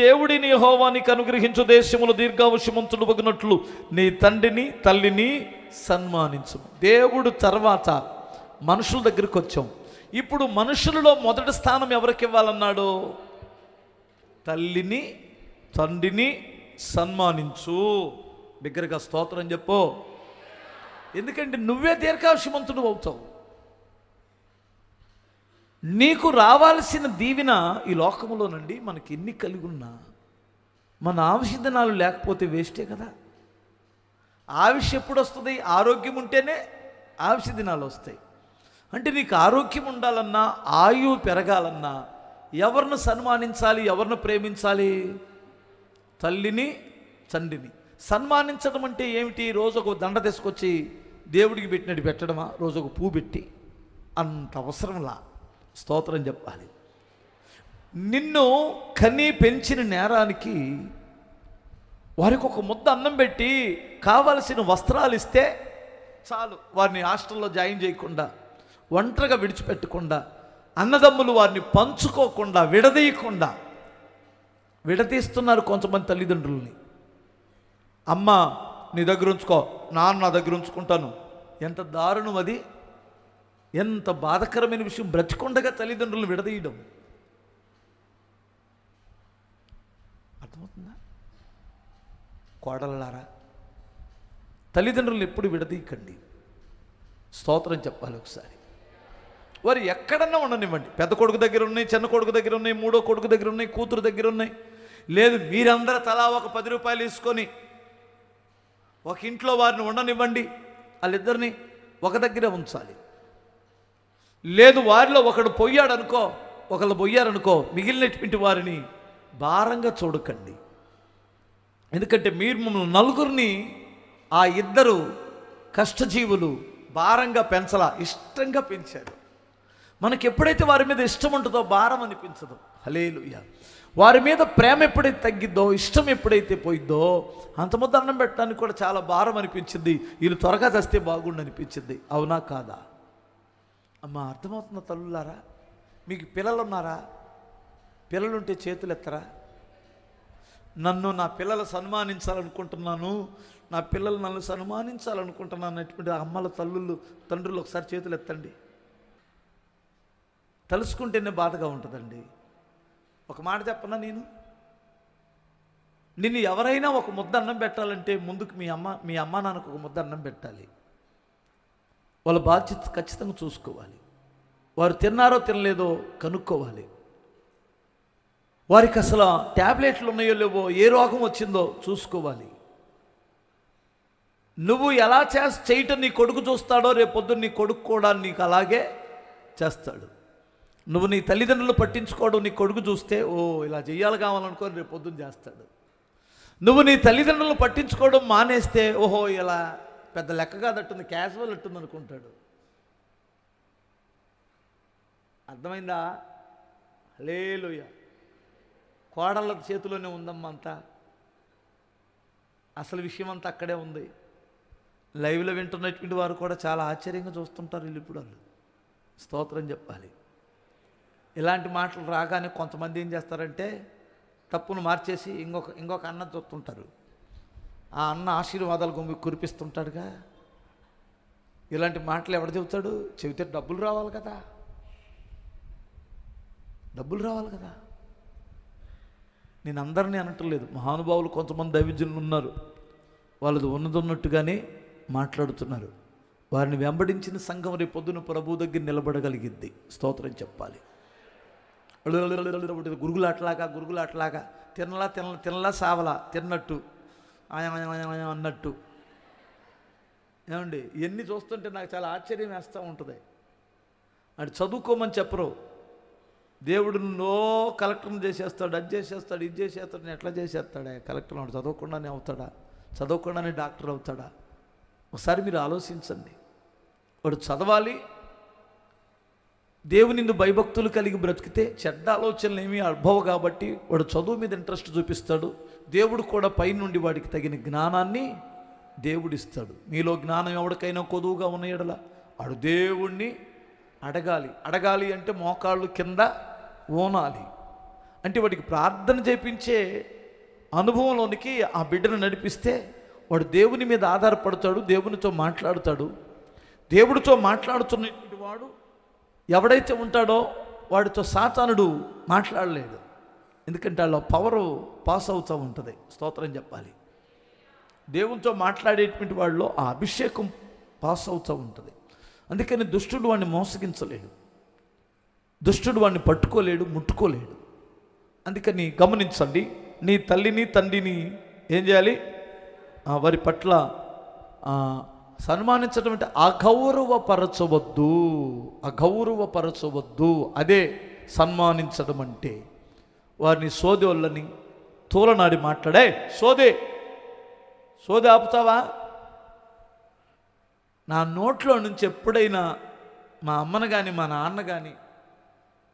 దేవుడిని యెహోవానికి అనుగ్రహించు దేశములు దీర్ఘాయుష్మంతుడు వగినట్లు నీ తండ్రిని తల్లిని సన్మానించు. దేవుడు తర్వాత మనుషుల దగ్గరికి వచ్చాం. ఇప్పుడు మనుషులలో మొదటి స్థానం ఎవరికి ఇవ్వాలన్నాడు? తల్లిని తండ్రిని సన్మానించు. బిగ్గరగా స్తోత్రం చెప్పు. ఎందుకంటే నువ్వే దీర్ఘాయుష్మంతుడు అవుతావు. నీకు రావాల్సిన దీవెన ఈ లోకములోనండి మనకి ఎన్ని కలిగి ఉన్నా మన ఆయుష్ దినాలు లేకపోతే వేస్టే కదా. ఆయుష్ ఎప్పుడు వస్తుంది? ఆరోగ్యం ఉంటేనే ఆయుష్ దినాలు వస్తాయి. అంటే నీకు ఆరోగ్యం ఉండాలన్నా, ఆయువు పెరగాలన్నా ఎవరిని సన్మానించాలి, ఎవరిని ప్రేమించాలి? తల్లిని తండ్రిని. సన్మానించడం అంటే ఏమిటి? రోజు ఒక దండ తీసుకొచ్చి దేవుడికి పెట్టినట్టు పెట్టడమా? రోజు ఒక పువ్వు పెట్టి? అంత అవసరంలా. స్తోత్రం చెప్పాలి. నిన్ను కని పెంచిన నేరానికి వారికి ఒక ముద్ద అన్నం పెట్టి కావలసిన వస్త్రాలు ఇస్తే చాలు. వారిని హాస్టల్లో జాయిన్ చేయకుండా, ఒంటరిగా విడిచిపెట్టకుండా, అన్నదమ్ములు వారిని పంచుకోకుండా, విడదీస్తున్నారు కొంతమంది తల్లిదండ్రుల్ని. అమ్మ నీ దగ్గర ఉంచుకో, నాన్న నా దగ్గర ఉంచుకుంటాను. ఎంత దారుణం అది! ఎంత బాధకరమైన విషయం! బ్రతికొండగా తల్లిదండ్రులను విడదీయడం. అర్థమవుతుందా? కోడలలారా, తల్లిదండ్రులను ఎప్పుడు విడదీయకండి. స్తోత్రం చెప్పాలి. ఒకసారి వారు ఎక్కడన్నా ఉండనివ్వండి. పెద్ద కొడుకు దగ్గర ఉన్నాయి, చిన్న కొడుకు దగ్గర ఉన్నాయి, మూడో కొడుకు దగ్గర ఉన్నాయి, కూతురు దగ్గర ఉన్నాయి. లేదు, మీరందరూ తలా ఒక 10 రూపాయలు తీసుకొని ఒక ఇంట్లో వారిని ఉండనివ్వండి. వాళ్ళిద్దరిని ఒక దగ్గరే ఉంచాలి. లేదు, వారిలో ఒకడు పోయాడనుకో, ఒకళ్ళు పోయారనుకో, మిగిలినటువంటి వారిని భారంగా చూడకండి. ఎందుకంటే మీరు మమ్మల్ని నలుగురిని ఆ ఇద్దరు కష్టజీవులు భారంగా పెంచలా, ఇష్టంగా పెంచారు. మనకి ఎప్పుడైతే వారి మీద ఇష్టం ఉంటుందో భారం అనిపించదు. హల్లెలూయా. వారి మీద ప్రేమ ఎప్పుడైతే తగ్గిద్దో, ఇష్టం ఎప్పుడైతే పోయిద్దో, అంత ముద్ద అన్నం పెట్టడానికి కూడా చాలా భారం అనిపించింది. వీళ్ళు త్వరగా చస్తే బాగుండు అనిపించింది. అవునా కాదా? అమ్మా, అర్థమవుతున్న తల్లులారా? మీకు పిల్లలు ఉన్నారా? పిల్లలుంటే చేతులు ఎత్తరా? నన్ను నా పిల్లలు సన్మానించాలనుకుంటున్నాను, నా పిల్లలు నన్ను సన్మానించాలనుకుంటున్నాను అన్నటువంటి అమ్మల తల్లులు తండ్రులు ఒకసారి చేతులు ఎత్తండి. తలుసుకుంటేనే బాధగా ఉంటుందండి. ఒక మాట చెప్పనా, నిన్ను ఎవరైనా ఒక ముద్ద అన్నం పెట్టాలంటే ముందుకు మీ అమ్మ నాన్నకు ఒక ముద్ద అన్నం పెట్టాలి. వాళ్ళ బాధ్యత ఖచ్చితంగా చూసుకోవాలి. వారు తిన్నారో తినలేదో కనుక్కోవాలి. వారికి అసలు ట్యాబ్లెట్లు ఉన్నాయో లేవో, ఏ రోగం వచ్చిందో చూసుకోవాలి. నువ్వు ఎలా చేయటం నీ కొడుకు చూస్తాడో, రేపొద్దున నీ కొడుకు కూడా నీకు అలాగే చేస్తాడు. నువ్వు నీ తల్లిదండ్రులు పట్టించుకోవడం నీ కొడుకు చూస్తే, ఓ ఇలా చెయ్యాలి కావాలనుకో, రేపు పొద్దున్న చేస్తాడు. నువ్వు నీ తల్లిదండ్రులను పట్టించుకోవడం మానేస్తే, ఓహో ఇలా పెద్ద లెక్కగా దట్టుంది, క్యాజువల్ అట్టుంది అనుకుంటాడు. అర్థమైందా? హల్లెలూయా. కోడళ్ళ చేతిలోనే ఉందమ్మా అంతా. అసలు విషయం అంతా అక్కడే ఉంది. లైవ్లో వింటున్నటువంటి వారు కూడా చాలా ఆశ్చర్యంగా చూస్తుంటారు వీళ్ళు. ఇప్పుడు వాళ్ళు స్తోత్రం చెప్పాలి. ఇలాంటి మాటలు రాగానే కొంతమంది ఏం చేస్తారంటే తప్పును మార్చేసి ఇంకొక అన్న చూస్తుంటారు. ఆ అన్న ఆశీర్వాదాలు కురిపిస్తుంటాడుగా. ఇలాంటి మాటలు ఎవడు చెబుతాడు? చెబితే డబ్బులు రావాలి కదా, డబ్బులు రావాలి కదా. నేను అందరినీ అనట్లేదు, మహానుభావులు కొంతమంది దైవజనులు ఉన్నారు, వాళ్ళది ఉన్నదన్నట్టుగానే మాట్లాడుతున్నారు. వారిని వెంబడించిన సంఘం రేపు పొద్దున ప్రభు దగ్గర నిలబడగలిగిద్ది. స్తోత్రం చెప్పాలి. గురుగులాట్లాగా తినలా సావలా తిన్నట్టు అన్నట్టు. ఏమండి, ఇవన్నీ చూస్తుంటే నాకు చాలా ఆశ్చర్యం వేస్తూ ఉంటుంది. అటు చదువుకోమని చెప్పరు. దేవుడు నో కలెక్టర్ని చేసేస్తాడు, అది చేసేస్తాడు, ఇది చేసేస్తాడు. నేను ఎట్లా చేసేస్తాడా కలెక్టర్? వాడు చదవకుండానే అవుతాడా? చదవకుండానే డాక్టర్ అవుతాడా? ఒకసారి మీరు ఆలోచించండి. వాడు చదవాలి, దేవుని భయభక్తులు కలిగి బ్రతికితే చెడ్డ ఆలోచనలు ఏమీ అభవ కాబట్టి వాడు చదువు మీద ఇంట్రెస్ట్ చూపిస్తాడు. దేవుడు కూడా పైనుండి వాడికి తగిన జ్ఞానాన్ని దేవుడిస్తాడు. మీలో జ్ఞానం ఎవరికైనా కొదువుగా ఉన్న ఎడల వాడు దేవుణ్ణి అడగాలి. అడగాలి అంటే మోకాళ్ళు కింద ఓనాలి. అంటే వాడికి ప్రార్థన చేయించే అనుభవంలోనికి ఆ బిడ్డను నడిపిస్తే వాడు దేవుని మీద ఆధారపడతాడు, దేవునితో మాట్లాడుతాడు. దేవుడితో మాట్లాడుతున్నటువంటి వాడు ఎవడైతే ఉంటాడో వాడితో సాతానుడు మాట్లాడలేడు. ఎందుకంటే వాళ్ళ పవరు పాస్ అవుతూ ఉంటుంది. స్తోత్రం చెప్పాలి. దేవునితో మాట్లాడేటువంటి వాళ్ళలో ఆ అభిషేకం పాస్ అవుతూ ఉంటుంది. అందుకని దుష్టుడు వాడిని మోసగించలేడు, దుష్టుడు వాడిని పట్టుకోలేడు, ముట్టుకోలేడు. అందుకని గమనించండి, నీ తల్లిని తండ్రిని ఏం చేయాలి? వారి పట్ల సన్మానించడం అంటే అగౌరవపరచవద్దు, అగౌరవపరచవద్దు. అదే సన్మానించడం అంటే. వారిని సోదోళ్ళని తోలనాడి మాట్లాడే సోది ఆపుతావా? నా నోట్లో నుంచి ఎప్పుడైనా మా అమ్మను కానీ మా నాన్న కానీ,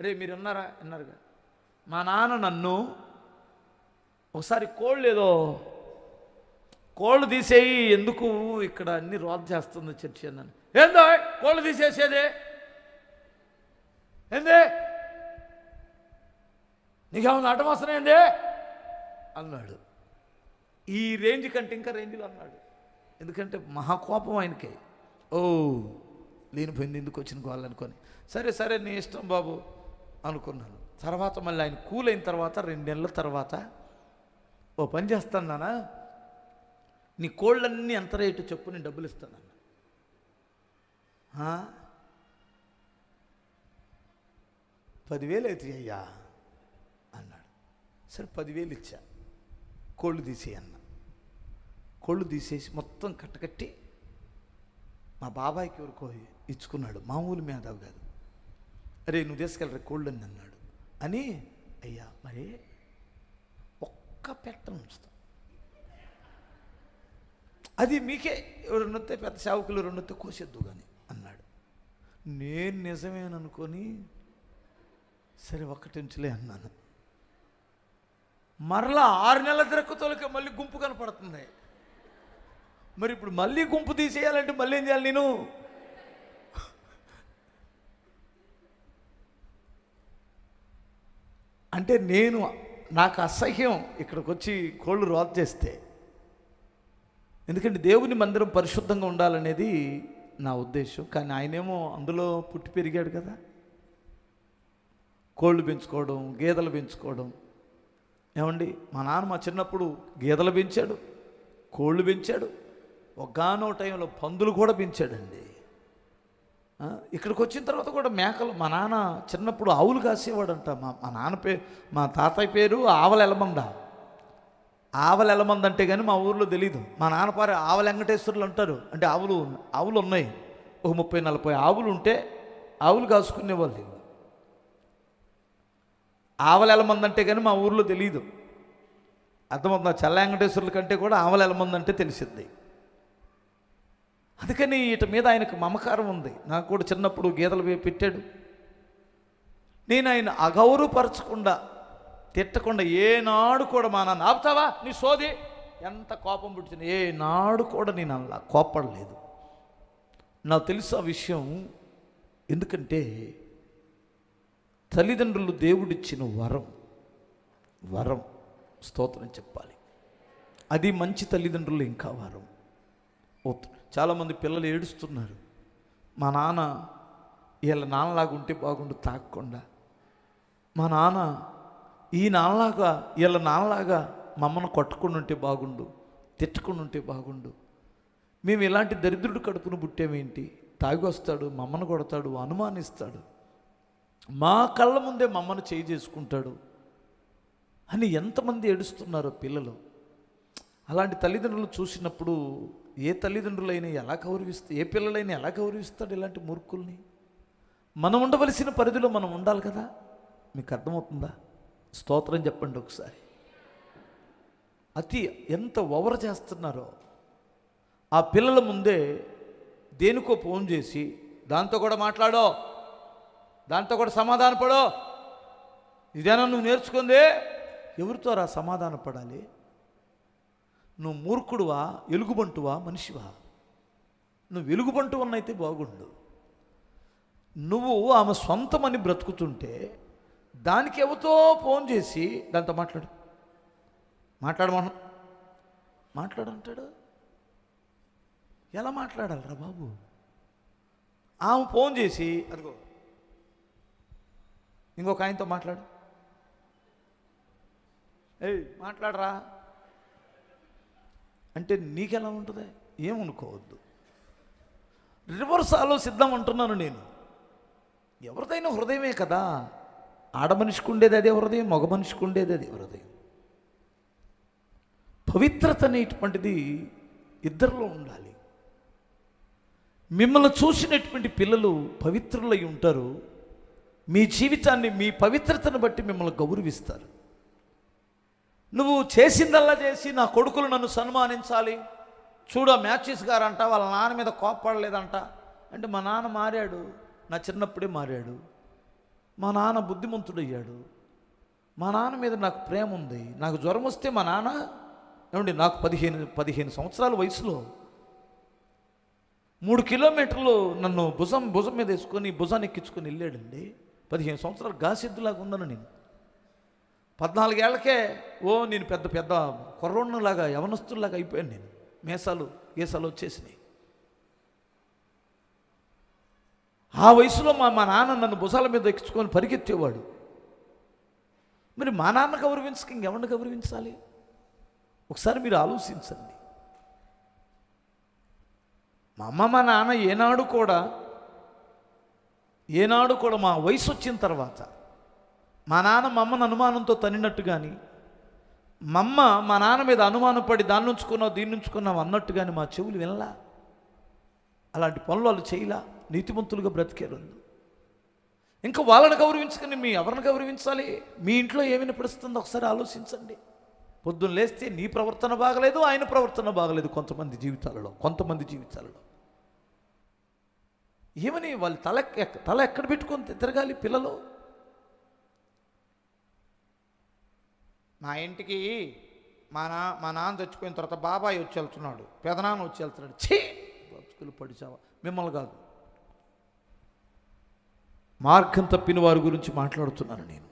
రే మీరు విన్నారుగా, మా నాన్న నన్ను ఒకసారి కోళ్ళు తీసేయి, ఎందుకు ఇక్కడ అన్ని రోధ చేస్తుంది చర్చి అన్నాను. ఏందో కోళ్ళు తీసేసేదే ఏందే, నీకేమన్నా అటమవసరం ఏందే అన్నాడు. ఈ రేంజ్ కంటే ఇంకా రేంజ్లో అన్నాడు. ఎందుకంటే మహాకోపం ఆయనకే. లేనిపోయింది ఎందుకు వచ్చిన గోళ్ళనుకొని, సరే నీ ఇష్టం బాబు అనుకున్నాను. తర్వాత మళ్ళీ ఆయన కూల్ అయిన తర్వాత 2 నెలల తర్వాత, ఓ పని చేస్తాను నాన్న, నీ కోళ్ళన్నీ ఎంత రేటు చెప్పు, నేను డబ్బులు ఇస్తానన్న. 10,000 అవుతాయి అయ్యా అన్నాడు. సరే 10,000 ఇచ్చా, కోళ్ళు తీసేయి అన్న. కోళ్ళు తీసేసి మొత్తం కట్టకట్టి మా బాబాయికి ఎవరికో ఇచ్చుకున్నాడు. మామూలు మేధావు కాదు. అరే నువ్వు తీసుకెళ్ళరా కోళ్ళని అన్నాడు. అని అయ్యా మరి ఒక్క పెట్టను ఉంచుతాం, అది మీకే, 2 పెద్ద సేవకులు 2 కోసేద్దు కానీ అన్నాడు. నేను నిజమేననుకొని సరే 1 ఉంచులే అన్నాను. మరలా 6 నెలల తిరక్కుతోలకే మళ్ళీ గుంపు కనపడుతుంది. మరి ఇప్పుడు మళ్ళీ గుంపు తీసేయాలంటే మళ్ళీ ఏం చేయాలి నేను? అంటే నాకు అసహ్యం ఇక్కడికి వచ్చి కోళ్ళు రోత చేస్తే. ఎందుకంటే దేవుని మందిరం పరిశుద్ధంగా ఉండాలనేది నా ఉద్దేశం. కానీ ఆయనేమో అందులో పుట్టి పెరిగాడు కదా. కోళ్ళు పెంచుకోవడం, గేదెలు పెంచుకోవడం. ఏమండి, మా నాన్న మా చిన్నప్పుడు గేదెలు పెంచాడు, కోళ్ళు పెంచాడు, ఒక్కానో టైంలో పందులు కూడా పెంచాడండి. ఇక్కడికి వచ్చిన తర్వాత కూడా మేకలు, మా నాన్న చిన్నప్పుడు ఆవులు కాసేవాడంట. మా తాతయ్య పేరు ఆవలెలమంద. ఆవలెలమంద అంటే కానీ మా ఊర్లో తెలీదు. మా నాన్న పేరు ఆవల వెంకటేశ్వరులు అంటారు. అంటే ఆవులు ఉన్నాయి, ఒక 30-40 ఆవులు ఉంటే ఆవులు కాసుకునేవాళ్ళు. ఆవలెలమంద అంటే కానీ మా ఊర్లో తెలీదు. అర్థమవుతుందా? చల్ల వెంకటేశ్వరుల కంటే కూడా ఆవలెలమంద అంటే తెలిసిద్ది. అందుకని వీటి మీద ఆయనకు మమకారం ఉంది. నాకు కూడా చిన్నప్పుడు గీతలు పెట్టాడు. నేను ఆయన అగౌరవపరచకుండా, తిట్టకుండా ఏనాడు కూడా మా నాన్న ఆపుతావా నీ సోది, ఎంత కోపం పుట్టింది, ఏనాడు కూడా నేను అలా కోపడలేదు. నాకు తెలుసు ఆ విషయం. ఎందుకంటే తల్లిదండ్రులు దేవుడిచ్చిన వరం స్తోత్రం చెప్పాలి. అది మంచి తల్లిదండ్రులు ఇంకా వరం. చాలామంది పిల్లలు ఏడుస్తున్నారు, మా నాన్న వీళ్ళ నాన్నలాగా ఉంటే బాగుండు తాగకుండా, మా నాన్న ఈ నాన్నలాగా వీళ్ళ నాన్నలాగా మమ్మల్ని కొట్టకుండా ఉంటే బాగుండు, తిట్టకుండా ఉంటే బాగుండు. మేము ఇలాంటి దరిద్రుడు కడుపును పుట్టేమేంటి, తాగి వస్తాడు, మమ్మల్ని కొడతాడు, అనుమానిస్తాడు, మా కళ్ళ ముందే మమ్మల్ని చేయి చేసుకుంటాడు అని ఎంతమంది ఏడుస్తున్నారో పిల్లలు. అలాంటి తల్లిదండ్రులు చూసినప్పుడు ఏ తల్లిదండ్రులైనా ఎలా ఏ పిల్లలైనా ఎలా గౌరవిస్తాడు ఇలాంటి మూర్ఖుల్ని? మనం ఉండవలసిన పరిధిలో మనం ఉండాలి కదా. మీకు అర్థమవుతుందా? స్తోత్రం చెప్పండి ఒకసారి. ఎంత ఓవర్ చేస్తున్నారో. ఆ పిల్లల ముందే దేనికో ఫోన్ చేసి దాంతో కూడా మాట్లాడో, దాంతో కూడా సమాధానపడో, ఇదేనా నువ్వు నేర్చుకుందే? ఎవరితో రా సమాధాన పడాలి? నువ్వు మూర్ఖుడువా, ఎలుగుబంటువా, మనిషివా? నువ్వు ఎలుగుబంటు అన్నైతే బాగుండు. నువ్వు ఆమె సొంతమని బ్రతుకుతుంటే దానికి ఎవరితో ఫోన్ చేసి దాంతో మాట్లాడంటాడు. ఎలా మాట్లాడాలరా బాబు? ఆమె ఫోన్ చేసి అదిగో ఇంకొక ఆయనతో మాట్లాడరా అంటే నీకెలా ఉంటుంది? ఏమనుకోవద్దు. రివర్స్ ఆలోచిద్దాం అంటున్నాను నేను. ఎవరిదైనా హృదయమే కదా. ఆడ మనిషికి ఉండేది అదే హృదయం, మగ మనిషికి ఉండేది అదే హృదయం. పవిత్రత అనేటువంటిది ఇద్దరిలో ఉండాలి. మిమ్మల్ని చూసినటువంటి పిల్లలు పవిత్రులై ఉంటారు. మీ జీవితాన్ని, మీ పవిత్రతను బట్టి మిమ్మల్ని గౌరవిస్తారు. నువ్వు చేసిందల్లా చేసి నా కొడుకులు నన్ను సన్మానించాలి, చూడ మ్యాచెస్ గారంట వాళ్ళ నాన్న మీద కోప్పడలేదంట అంటే, మా నాన్న మారాడు, నా చిన్నప్పుడే మారాడు, మా నాన్న బుద్ధిమంతుడయ్యాడు, మా నాన్న మీద నాకు ప్రేమ ఉంది. నాకు జ్వరం వస్తే మా నాన్న నాకు 15 సంవత్సరాల వయసులో 3 కిలోమీటర్లు నన్ను భుజం మీద వేసుకొని భుజాన్ని ఎక్కించుకొని వెళ్ళాడండి. 15 సంవత్సరాలు గాసిద్దులాగా ఉన్నాను నేను. 14 ఏళ్ళకే నేను పెద్ద కుర్రోళ్ళలాగా యవనస్తుల్లాగా అయిపోయాను నేను. ఏసాలు వచ్చేసినాయి. ఆ వయసులో మా నాన్న నన్ను భుజాల మీద ఎక్కించుకొని పరిగెత్తేవాడు. మరి మా నాన్న గౌరవించక ఇంకెవరిని గౌరవించాలి? ఒకసారి మీరు ఆలోచించండి. మా అమ్మ మా నాన్న ఏనాడు కూడా మా వయసు వచ్చిన తర్వాత మా నాన్న మా అమ్మను అనుమానంతో తన్నినట్టు కానీ, మా అమ్మ మా నాన్న మీద అనుమానం పడి దాన్ని ఉంచుకున్నావు దీన్ని ఉంచుకున్నావు అన్నట్టు కానీ మా చెవులు వినలా. అలాంటి పనులు వాళ్ళు చేయలా. నీతిమంతులుగా బ్రతికారు. ఇంకా వాళ్ళని గౌరవించుకుని ఎవరిని గౌరవించాలి? మీ ఇంట్లో ఏమి వినపడుస్తుందో ఒకసారి ఆలోచించండి. పొద్దున్న లేస్తే నీ ప్రవర్తన బాగలేదు, ఆయన ప్రవర్తన బాగలేదు. కొంతమంది జీవితాలలో ఏమని వాళ్ళు తల ఎక్కడ పెట్టుకొని తిరగాలి పిల్లలు? మా ఇంటికి మా నాన్న చచ్చిపోయిన తర్వాత బాబాయ్ వచ్చి వెళ్తున్నాడు, పెదనాన్న వచ్చి వెళ్తున్నాడు. బతుకులు పడిచావా? మిమ్మల్ని కాదు, మార్గం తప్పిన వారి గురించి మాట్లాడుతున్నాను నేను.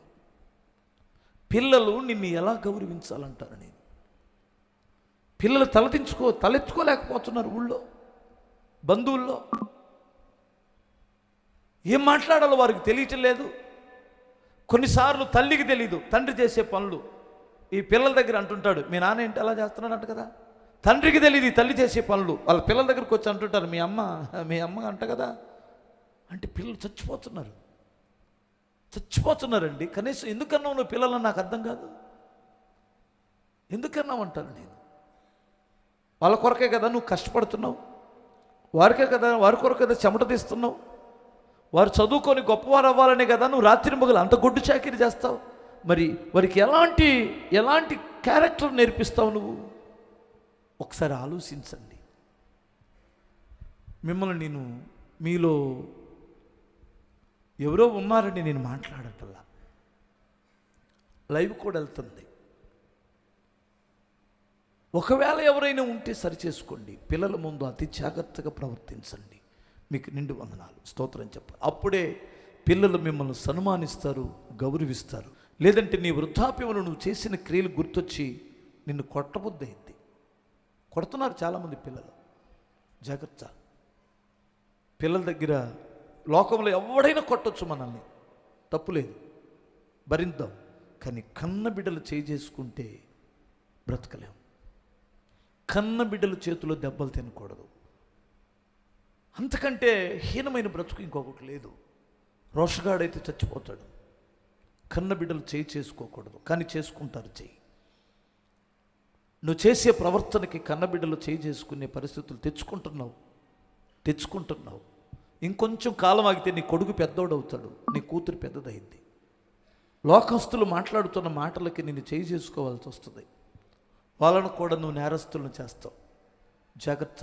పిల్లలు నిన్ను ఎలా గౌరవించాలంటారు నేను. పిల్లలు తలెత్తుకోలేకపోతున్నారు. ఊళ్ళో బంధువుల్లో ఏం మాట్లాడాలో వారికి తెలియటం లేదు. కొన్నిసార్లు తల్లికి తెలీదు తండ్రి చేసే పనులు. ఈ పిల్లల దగ్గర అంటుంటాడు, మీ నాన్న ఏంటి అలా చేస్తున్నాడు అంట కదా. తండ్రికి తెలియదు తల్లి చేసే పనులు. వాళ్ళ పిల్లల దగ్గరికి వచ్చి అంటుంటారు, మీ అమ్మ అంట కదా. అంటే పిల్లలు చచ్చిపోతున్నారండి. కనీసం ఎందుకన్నావు నువ్వు పిల్లలను? నాకు అర్థం కాదు. ఎందుకన్నావు అంటాను నేను. వాళ్ళ కొరకే కదా నువ్వు కష్టపడుతున్నావు, వారి కొరకు కదా చెమట తీస్తున్నావు. వారు చదువుకొని గొప్పవారు అవ్వాలనే కదా నువ్వు రాత్రి మొగలు అంత గొడ్డు చాకిరి చేస్తావు. మరి వారికి ఎలాంటి క్యారెక్టర్ నేర్పిస్తావు నువ్వు? ఒకసారి ఆలోచించండి. మిమ్మల్ని మీలో ఎవరో ఉన్నారని నేను మాట్లాడటల్లా. లైవ్ కూడా వెళ్తుంది. ఒకవేళ ఎవరైనా ఉంటే సరిచేసుకోండి. పిల్లల ముందు అతి జాగ్రత్తగా ప్రవర్తించండి. మీకు నిండు వందనాలు, స్తోత్రం చెప్పాలి. అప్పుడే పిల్లలు మిమ్మల్ని సన్మానిస్తారు, గౌరవిస్తారు. లేదంటే నీ వృద్ధాప్యంలో నువ్వు చేసిన క్రియలు గుర్తొచ్చి నిన్ను కొట్టబుద్ధి అయింది. కొడుతున్నారు చాలామంది పిల్లలు. జాగ్రత్త. పిల్లల దగ్గర లోకంలో ఎవడైనా కొట్టొచ్చు మనల్ని, తప్పులేదు, భరిద్దాం. కానీ కన్న బిడ్డలు చేసుకుంటే బ్రతకలేం. కన్న బిడ్డల చేతిలో దెబ్బలు తినకూడదు. అంతకంటే హీనమైన బ్రతుకు ఇంకొకటి లేదు. రోషగాడైతే చచ్చిపోతాడు. కన్న బిడ్డలు చేసుకోకూడదు, కానీ చేసుకుంటారు. నువ్వు చేసే ప్రవర్తనకి కన్న బిడ్డలు చేసుకునే పరిస్థితులు తెచ్చుకుంటున్నావు. ఇంకొంచెం కాలం ఆగితే నీ కొడుకు పెద్దోడవుతాడు, నీ కూతురు పెద్దదైంది. లోకస్తులు మాట్లాడుతున్న మాటలకి నిన్ను చేసుకోవాల్సి వస్తుంది. వాళ్ళను కూడా నువ్వు నేరస్తులను చేస్తావు. జాగ్రత్త.